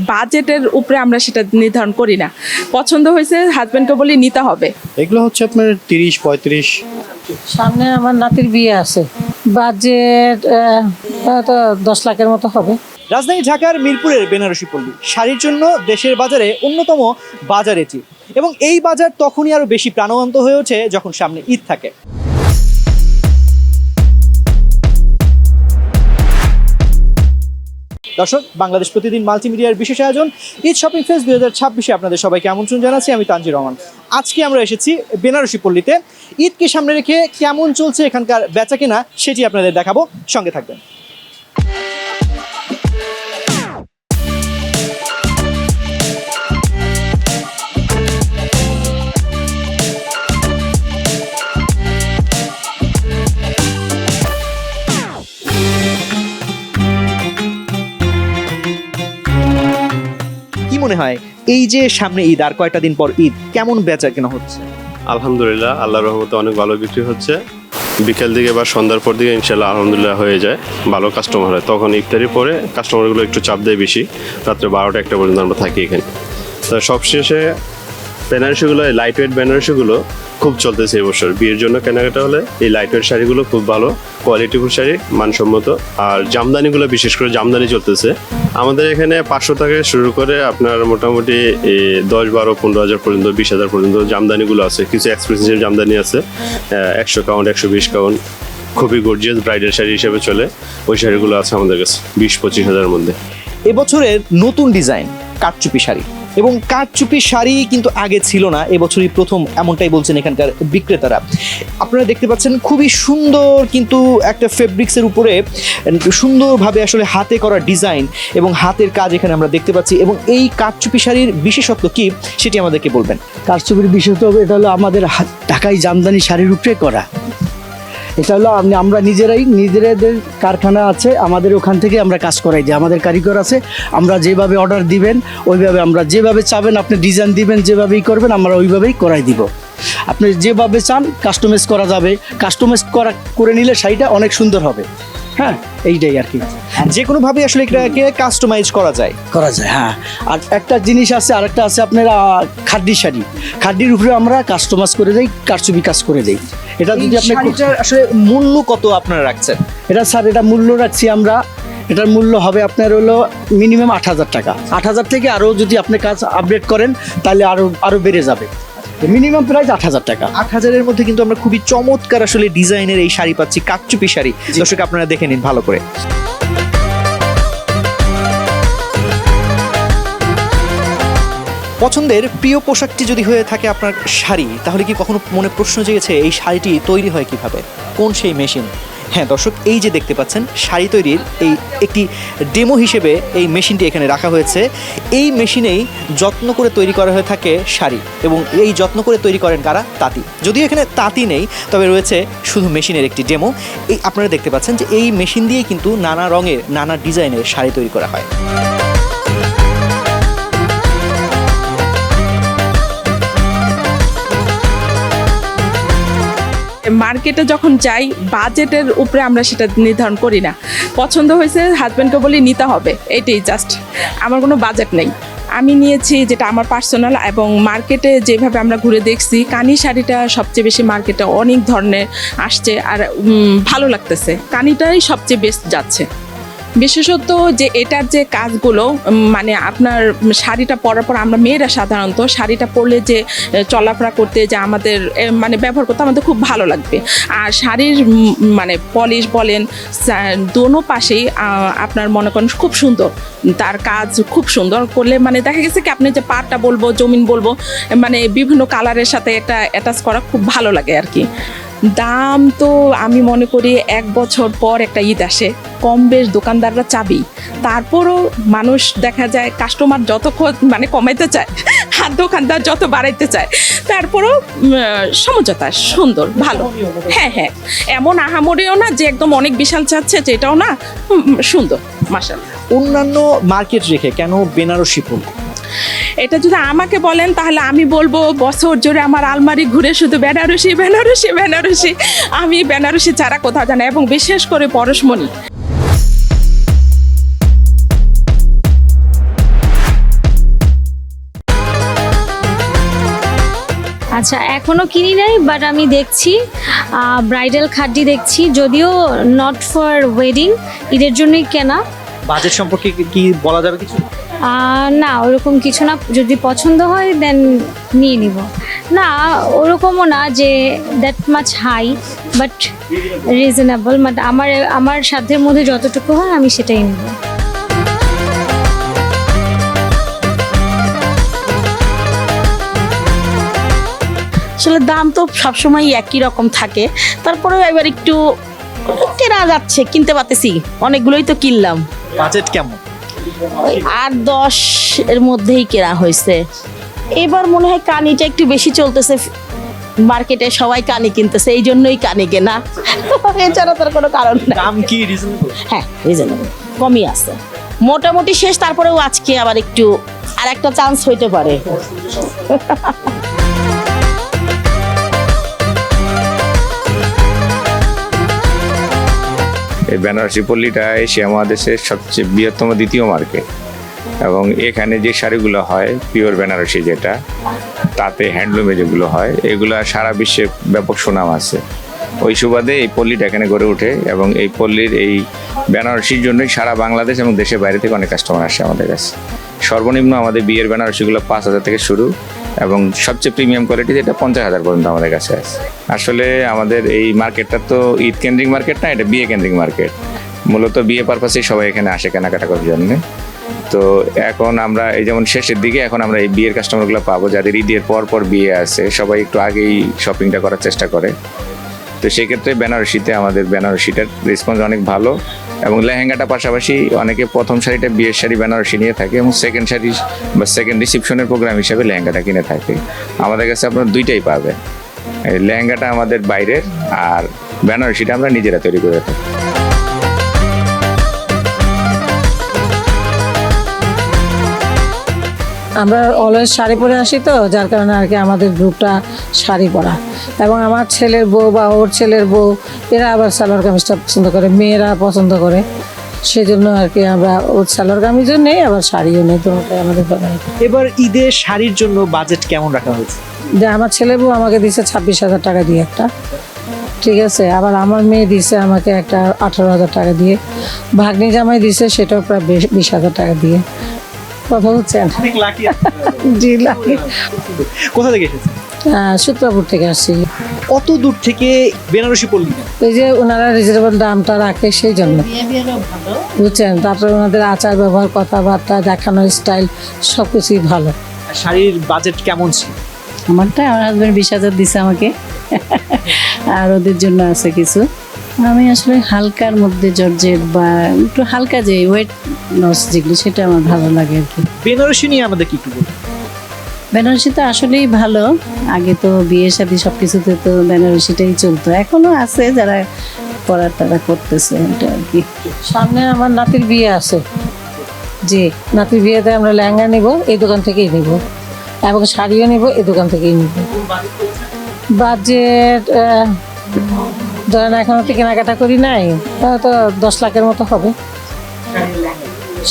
বাজেটের উপরে আমরা সেটা নির্ধারণ করি না। পছন্দ হয়েছে হাজবেন্ডকে বলি নিতে হবে। এগুলো হচ্ছে আপনার 30-35। সামনে আমার নাতির বিয়ে আছে, বাজেট তো 10 লাখের মতো হবে। রাজধানী ঢাকার মিরপুরের বেনারসি পল্লী শাড়ির জন্য দেশের বাজারে অন্যতম বাজার এটি, এবং এই বাজার তখনই আরো বেশি প্রাণবন্ত হয়ে ওঠে যখন সামনে ঈদ থাকে। দর্শক, বাংলাদেশ প্রতিদিন মাল্টিমিডিয়ার বিশেষ আয়োজন ঈদ শপিং ফেস্ট 2026-এ আপনাদের সবাইকে আমন্ত্রণ জানাচ্ছি। আমি তানজির রহমান। আজকে আমরা এসেছি বেনারসি পল্লীতে। ঈদকে সামনে রেখে কেমন চলছে এখানকার বেচাকেনা সেটি আপনাদের দেখাবো, সঙ্গে থাকবেন। কি মনে হয় এই যে সামনে ঈদ, আর কয়েকটা দিন পর ঈদ, কেমন বেচা কেনা হচ্ছে? আলহামদুলিল্লাহ, আল্লাহর রহমতে অনেক ভালো বিক্রি হচ্ছে। বিকেল দিকে বা সন্ধ্যার পর দিকে ইনশাল্লাহ আলহামদুলিল্লাহ হয়ে যায়, ভালো কাস্টমার হয়। তখন ইফতারির পরে কাস্টমারগুলো একটু চাপ দেয় বেশি, রাত্রে 12টা-1টা পর্যন্ত আমরা থাকি এখানে। তো সবশেষে বেনারসিগুলো, লাইট ওয়েট বেনারসিগুলো খুব চলতেছে এবছর। বিয়ের জন্য কেনাকাটা হলে এই লাইট ওয়েট শাড়িগুলো খুব ভালো কোয়ালিটিফুল শাড়ি, মানসম্মত। আর জামদানিগুলো, বিশেষ করে জামদানি চলতেছে আমাদের এখানে 500 থেকে শুরু করে আপনার মোটামুটি 10-12-15 হাজার পর্যন্ত, 20 হাজার পর্যন্ত জামদানিগুলো আছে। কিছু এক্সপেন্সিভ জামদানি আছে, 100 কাউন্ট, 120 কাউন্ট, খুবই গর্জিয়াস ব্রাইডাল শাড়ি হিসেবে চলে। ওই শাড়িগুলো আছে আমাদের কাছে 20-25 হাজারের মধ্যে। এবছরের নতুন ডিজাইন কাঠচুপি শাড়ি, এবং কাঠচুপি শাড়ি কিন্তু আগে ছিল না, এবছরই প্রথম, এমনটাই বলছেন এখানকার বিক্রেতারা। আপনারা দেখতে পাচ্ছেন খুবই সুন্দর, কিন্তু একটা ফেব্রিক্সের উপরে সুন্দরভাবে আসলে হাতে করা ডিজাইন এবং হাতের কাজ এখানে আমরা দেখতে পাচ্ছি। এবং এই কাঠচুপি শাড়ির বিশেষত্ব কি সেটি আমাদেরকে বলবেন। কারচুপির বিশেষত এটা হলো আমাদের ঢাকাই জামদানি শাড়ির উপরে করা। এটা হলো আমরা নিজেদের কারখানা আছে, আমাদের ওখান থেকে আমরা কাজ করাই দিই। আমাদের কারিগর আছে, আমরা যেভাবে অর্ডার দিবেন ওইভাবে, আমরা যেভাবে চাবেন আপনি ডিজাইন দিবেন, যেভাবেই করবেন আমরা ওইভাবেই করাই দিব। আপনি যেভাবে চান কাস্টমাইজ করা যাবে, কাস্টমাইজ করে নিলে শাড়িটা অনেক সুন্দর হবে। হ্যাঁ, এইটাই আর কি, যে কোনোভাবে আসলে এটাকে কাস্টমাইজ করা যায়। হ্যাঁ। আর একটা জিনিস আছে, আরেকটা আছে আপনার খাড্ডি শাড়ি। খাড্ডির উপরে আমরা কাস্টমাইজ করে দেই, কারচুপি কাজ করে দেই। এটা যদি আপনি আসলে মূল্য কত আপনারা রাখছেন? এটা স্যার, এটা মূল্য রাখছি আমরা, এটার মূল্য হবে আপনার হলো মিনিমাম 8,000 টাকা। 8,000 থেকে আরও যদি আপনি কাজ আপডেট করেন তাহলে আরও বেড়ে যাবে। মিনিমাম প্রাইস 8,000 টাকা। 8,000-এর মধ্যে কিন্তু আমরা খুবই চমৎকার আসলে ডিজাইনের এই শাড়ি পাচ্ছি, কাঠচুপি শাড়ি। দর্শক, আপনারা দেখে নিন ভালো করে। পছন্দের প্রিয় পোশাকটি যদি হয়ে থাকে আপনার শাড়ি, তাহলে কি কখনো মনে প্রশ্ন জেগেছে এই শাড়িটি তৈরি হয় কিভাবে, কোন সেই মেশিন? হ্যাঁ দর্শক, এই যে দেখতে পাচ্ছেন শাড়ি তৈরির এই একটি ডেমো হিসেবে এই মেশিনটি এখানে রাখা হয়েছে। এই মেশিনেই যত্ন করে তৈরি করা হয়ে থাকে শাড়ি, এবং এই যত্ন করে তৈরি করেন কারা? তাঁতি। যদিও এখানে তাঁতি নেই, তবে রয়েছে শুধু মেশিনের একটি ডেমো। এই আপনারা দেখতে পাচ্ছেন যে এই মেশিন দিয়ে কিন্তু নানা রঙের, নানা ডিজাইনের শাড়ি তৈরি করা হয়। মার্কেটে যখন যাই বাজেটের উপরে আমরা সেটা নির্ধারণ করি না। পছন্দ হয়েছে হাজবেন্ডকে বলি নিতে হবে, এটাই জাস্ট। আমার কোনো বাজেট নেই। আমি নিয়েছি যেটা আমার পার্সোনাল, এবং মার্কেটে যেভাবে আমরা ঘুরে দেখছি কানি শাড়িটা সবচেয়ে বেশি মার্কেটে অনেক ধরনের আসছে, আর ভালো লাগতেছে। কানিটাই সবচেয়ে বেস্ট যাচ্ছে। বিশেষত যে এটার যে কাজগুলো, মানে আপনার শাড়িটা পরার পর আমরা মেয়েরা সাধারণত শাড়িটা পরলে যে চলাফেরা করতে, যে আমাদের মানে ব্যবহার করতে আমাদের খুব ভালো লাগবে। আর শাড়ির মানে পলিশ বলেন, দোনো পাশেই আপনার মনে করেন খুব সুন্দর, তার কাজ খুব সুন্দর করলে মানে দেখা গেছে কি আপনি যে পাড়টা বলবো, জমিন বলবো, মানে বিভিন্ন কালারের সাথে একটা অ্যাটাচ করা খুব ভালো লাগে আর কি। দাম তো আমি মনে করি 1 বছর পর একটা ঈদ আসে, কম বেশ দোকানদাররা চাবি, তারপরও মানুষ দেখা যায় কাস্টমার যত মানে কমাইতে চায় আর দোকানদার যত বাড়াইতে চায়, তারপরও সমঝোতা সুন্দর ভালো। হ্যাঁ, এমন আহামরিও না যে একদম অনেক বিশাল চাচ্ছে, যেটাও না, সুন্দর মাশাআল্লাহ। অন্যান্য মার্কেট রেখে কেন বেনারসি পল্লী? এটা যদি আমাকে বলেন তাহলে আমি বলবো বছর জুড়ে আমার আলমারি ঘুরে শুধু বেনারসি। আমি বেনারসি ছাড়া কোথাও জানি, এবং বিশেষ করে পরশমণি। আচ্ছা, এখনো কিনি নাই, বাট আমি দেখছি ব্রাইডাল খাড্ডি দেখছি, যদিও নট ফর ওয়েডিং, ঈদের জন্যই কেনা। বাজেট সম্পর্কে কি বলা যাবে কিছু? না, ওরকম কিছু না, যদি পছন্দ হয় দেন নিয়ে নিব। না, ওরকমও না যে that much high, but reasonable, but আমার সাধ্যের মধ্যে যতটুকু হয় আমি সেটাই নেব। আসলে দাম তো সবসময় একই রকম থাকে, তারপরেও এবার একটু কেনা যাচ্ছে, কিনতে পারতেছি, অনেকগুলোই তো কিনলাম। বাজেট কেমন? ওই 8-10 এর মধ্যেই কেনা হয়েছে। এবার মনে হয় কানিটা একটু বেশি চলতেছে মার্কেটে, সবাই কানি কিনতেছে, এই জন্যই কানি কেনা, এছাড়া তার কোনো কারণ না। দাম কি রিজনেবল? হ্যাঁ, রিজনেবল, কমই আছে মোটামুটি শেষ, তারপরেও আজকে আবার একটু আর একটা চান্স হইতে পারে। এই বেনারসি পল্লীটা এশিয়া মহাদেশের সবচেয়ে বৃহত্তম দ্বিতীয় মার্কেট, এবং এখানে যে শাড়িগুলো হয় পিওর বেনারসি যেটা, তাতে হ্যান্ডলুমে যেগুলো হয়, এগুলো সারা বিশ্বে ব্যাপক সুনাম আছে। ওই সুবাদে এই পল্লীটা এখানে গড়ে ওঠে, এবং এই পল্লীর এই বেনারসির জন্যই সারা বাংলাদেশ এবং দেশের বাইরে থেকে অনেক কাস্টমার আসে আমাদের কাছে। সর্বনিম্ন আমাদের বিয়ের বেনারসিগুলো 5,000 থেকে শুরু, এবং সবচেয়ে প্রিমিয়াম কোয়ালিটি যেটা 50,000 পর্যন্ত আমাদের কাছে আছে। আসলে আমাদের এই মার্কেটটা তো ঈদ কেন্দ্রিক মার্কেট না, এটা বিয়ে কেন্দ্রিক মার্কেট। মূলত বিয়ে পারপাসেই সবাই এখানে আসে কেনাকাটা করার জন্য। তো এখন আমরা এই যেমন শেষের দিকে এখন আমরা এই বিয়ের কাস্টমারগুলো পাবো, যাদের ঈদের পর বিয়ে আছে, সবাই একটু আগেই শপিংটা করার চেষ্টা করে। তো সেক্ষেত্রে বেনারসিতে আমাদের বেনারসিটার রেসপন্স অনেক ভালো, এবং লেহেঙ্গাটা পাশাপাশি অনেকে প্রথম শাড়িটা বিয়ের শাড়ি বেনারসি নিয়ে থাকে, এবং সেকেন্ড শাড়ি বা সেকেন্ড রিসেপশনের প্রোগ্রাম হিসাবে লেহেঙ্গাটা কিনে থাকে। আমাদের কাছে আপনার দুইটাই পাবে, এই লেহেঙ্গাটা আমাদের বাইরের, আর বেনারসিটা আমরা নিজেরা তৈরি করে থাকি। আমরা অলওয়েজ শাড়ি পরে আসি, তো যার কারণে আর কি আমাদের গ্রুপটা শাড়ি পরা, এবং আমার ছেলের বউ বা ওর ছেলের বউ এরা আবার সালোয়ার কামিজটা পছন্দ করে, মেয়েরা পছন্দ করে, সেজন্য আর কি আমরা ওর সালোয়ার কামিজও নেই, আবার শাড়িও নেই, তো ওটাই আমাদের ফেভারিট। এবার ঈদে শাড়ির জন্য বাজেট কেমন রাখা হয়েছে? যে আমার ছেলের বউ আমাকে দিছে 26,000 টাকা দিয়ে একটা, ঠিক আছে, আবার আমার মেয়ে দিছে আমাকে একটা 18,000 টাকা দিয়ে, ভাগ্নি জামাই দিছে সেটাও প্রায় 20,000 টাকা দিয়ে। কথা হচ্ছেন? অনেক লাকি। জি, লাকি। কোথা থেকে এসেছেন? সূত্রাপুর থেকে আসছি। কত দূর থেকে বেনারসি পল্লী? এই যে ওনারা রিজনেবল দামটা রাখে সেই জন্য, বুঝছেন, তারপরে ওনাদের আচার ব্যবহার, কথাবার্তা, দেখানোর স্টাইল সব কিছুই ভালো। শাড়ির বাজেট কেমন ছিল? আমারটা আমার হাজব্যান্ড 20,000 দিছে আমাকে, আর ওদের জন্য আছে কিছু। আমি আসলে হালকার মধ্যে জর্জেট বা একটু হালকা যে ওয়েট লস যেগুলো, সেটা আমার ভালো লাগে আর কি। বেনারসি নিয়ে আমাদের কি একটু বলুন। বেনারসি তো আসলেই ভালো, আগে তো বিয়ে শাদী সব কিছুতে তো বেনারসিটাই চলতো, এখনো আছে যারা পড়ার তারা করতেছে, এটা আর কি। সামনে আমার নাতির বিয়ে আছে, যে নাতির বিয়েতে আমরা লেহেঙ্গা নিব এই দোকান থেকেই নিব, এবং শাড়িও নিব এই দোকান থেকেই নিব। বাজেট ধরেন এখনো তো কেনাকাটা করি নাই, তো 10 লাখের মতো হবে।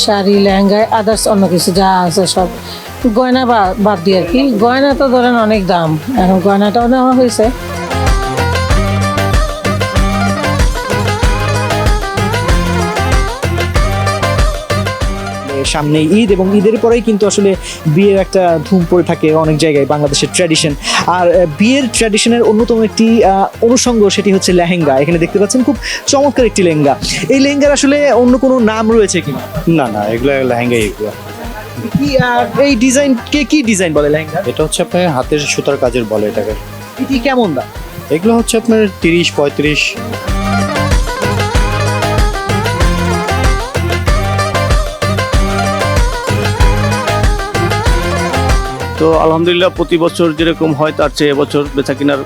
শাড়ি, লেহেঙ্গা, আদার্স অন্য কিছু যা আছে সব, গয়না বাদ দিয়ে আর কি। গয়না তো ধরেন অনেক দাম, এখন গয়নাটাও নেওয়া হয়েছে। সামনে ঈদ, এবং ঈদের পরেই কিন্তু আসলে বিয়ের একটা ধুম পড়ে থাকে অনেক জায়গায়, বাংলাদেশের ট্র্যাডিশন। আর বিয়ের ট্র্যাডিশনের অন্যতম একটি অনুষঙ্গ, সেটি হচ্ছে লেহেঙ্গা। এখানে দেখতে পাচ্ছেন খুব চমৎকার একটি লেহেঙ্গা। এই লেহেঙ্গার আসলে অন্য কোনো নাম রয়েছে কিনা? না, এগুলো লেহেঙ্গাই। এগুলো কি এই ডিজাইন কি ডিজাইন বলে লেহেঙ্গা? এটা হচ্ছে আপনার হাতের সুতার কাজের বলে এটাকে। এটি কেমন দাম? এগুলো হচ্ছে আপনার 30-35। তো আলহামদুলিল্লাহ প্রতি বছর যেরকম হয় তার চেয়ে এবছর বেচা কেনার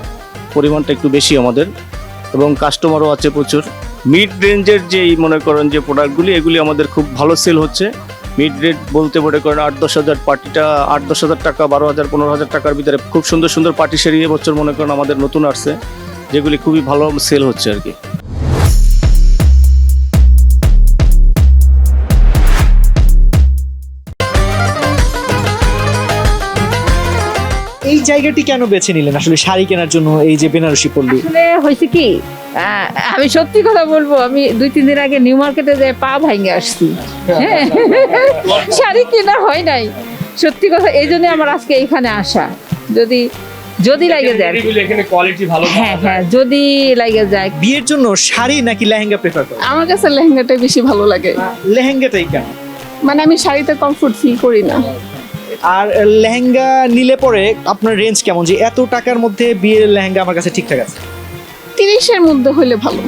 পরিমাণটা একটু বেশি আমাদের, এবং কাস্টমারও আছে প্রচুর। মিড রেঞ্জের যেই মনে করেন যে প্রোডাক্টগুলি, এগুলি আমাদের খুব ভালো সেল হচ্ছে। মিড রেঞ্জ বলতে মনে করেন 8-10 হাজার, পার্টিটা 8-10 হাজার টাকা, 12,000-15 হাজার টাকার ভিতরে খুব সুন্দর সুন্দর পার্টি শাড়ি এবছর মনে করেন আমাদের নতুন আসছে, যেগুলি খুবই ভালো সেল হচ্ছে আর কি। এই জায়গাটি কেন বেছে নিলেন আসলে শাড়ি কেনার জন্য, এই যে বেনারসি পল্লী? আসলে হয়েছে কি, আমি সত্যি কথা বলবো, আমি 2-3 দিন আগে নিউ মার্কেটে যে পা ভাঙে আসছি, হ্যাঁ শাড়ি কেনা হয় নাই, সত্যি কথা। এই জন্য আমার আজকে এইখানে আসা, যদি লাগে যায় আর কি। এখানে কোয়ালিটি ভালো। হ্যাঁ হ্যাঁ, যদি লাগে যায়। বিয়ের জন্য শাড়ি নাকি লেহেঙ্গা প্রেফার করেন? আমার কাছে লেহেঙ্গাটাই বেশি ভালো লাগে, লেহেঙ্গাটাই কেন? মানে আমি শাড়িতে কমফোর্ট ফিল করি না। আর লেহেঙ্গা নিলে পরে আপনার রেঞ্জ কেমন, যে এত টাকার মধ্যে বিয়ের লেহেঙ্গা আমার কাছে ঠিকঠাক আছে? 30-এর মধ্যে হলে ভালো।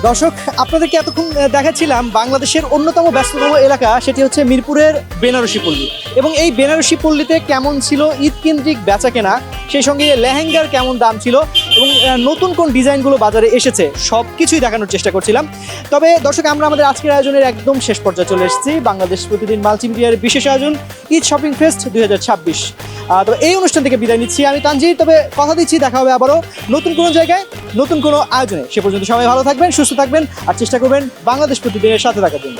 দর্শক, আপনাদেরকে এতক্ষণ দেখাচ্ছিলাম বাংলাদেশের অন্যতম ব্যস্ততম এলাকা, সেটি হচ্ছে মিরপুরের বেনারসি পল্লী। এবং এই বেনারসি পল্লীতে কেমন ছিল ঈদ কেন্দ্রিক বেচা কেনা, সেই সঙ্গে লেহেঙ্গার কেমন দাম ছিল এবং নতুন কোন ডিজাইনগুলো বাজারে এসেছে, সব কিছুই দেখানোর চেষ্টা করছিলাম। তবে দর্শক, আমরা আমাদের আজকের আয়োজনের একদম শেষ পর্যায়ে চলে এসেছি। বাংলাদেশ প্রতিদিন মাল্টিমিডিয়ার বিশেষ আয়োজন ঈদ শপিং ফেস্ট 2026। তবে এই অনুষ্ঠান থেকে বিদায় নিচ্ছি আমি তানজির। তবে কথা দিচ্ছি, দেখা হবে আবারও নতুন কোনো জায়গায়, নতুন কোনো আয়োজনে। সে পর্যন্ত সবাই ভালো থাকবেন, সুস্থ থাকবেন আর চেষ্টা করবেন বাংলাদেশ প্রতিদিনের সাথে থাকার জন্য।